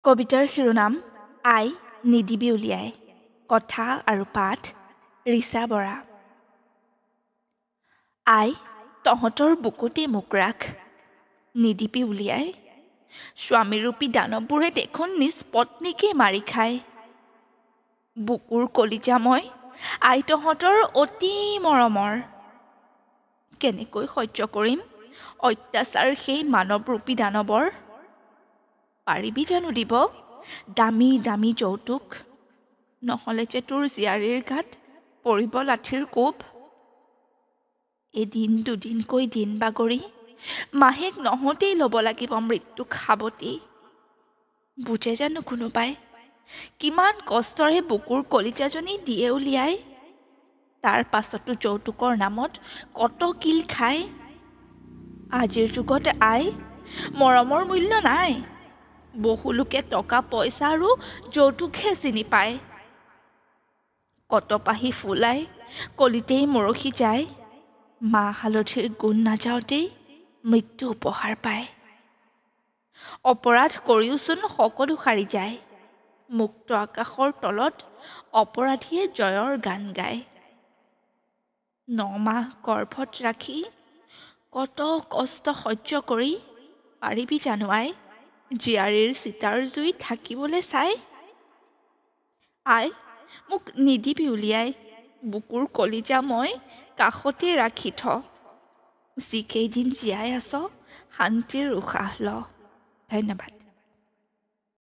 কবিতাৰ শিৰোনাম আই নিদিবি উলিয়াই। কথা আৰু পাঠ ৰিচা বৰা। আই তহঁতৰ বুকুতে মোক ৰাখ, নিদিবি উলিয়াই। স্বামীৰূপী দানৱবোৰে দেখোন নিজ পত্নীকে মাৰি খায়। বুকুৰ কলিজা মই আই তহঁতৰ অতি মৰমৰ। কেনেকৈ সহ্য কৰিম অত্যাচাৰ সেই মানৱৰূপী দানৱৰ। পাৰিবি জানো দিব দামী দামী যৌতুক, নহ'লে যে তোৰ জীয়াৰীৰ গাত পৰিব লাঠিৰ কোব। এদিন দুদিনকৈ দিন বাগৰি মাহেক নহওঁতেই ল'ব লাগিব মৃত্যুক সাৱটি। বুজে জানো কোনোবাই কিমান কষ্টৰে বুকুৰ কলিজাজনী দিয়ে উলিয়াই। তাৰ পাছতো যৌতুকৰ নামত কত কিল খায়। আজিৰ যুগত আই মৰমৰ মূল্য নাই। বহু লোকে টকা পইচা আৰু যৌতুকহে চিনি পায়। কত পাহি ফুলাই কলিতেই মৰহি যায়। মাহ হালধিৰ গুণ নাযাওঁতেই মৃত্যু উপহাৰ পায়। অপৰাধ কৰিওচোন সকলো সাৰি যায়। মুক্ত আকাশৰ তলত অপৰাধীয়ে জয়ৰ গান গায়। 9 মাহ গৰ্ভত ৰাখি কত কষ্ট সহ্য কৰি পাৰিবি জানো আই জীয়াৰীৰ চিতাৰ জুই থাকিবলৈ চাই। আই মোক নিদিবি উলিয়াই, বুকুৰ কলিজা মই কাষতে ৰাখি থ। যিকেইদিন জীয়াই আছ শান্তিৰ উশাহ ল। ধন্যবাদ।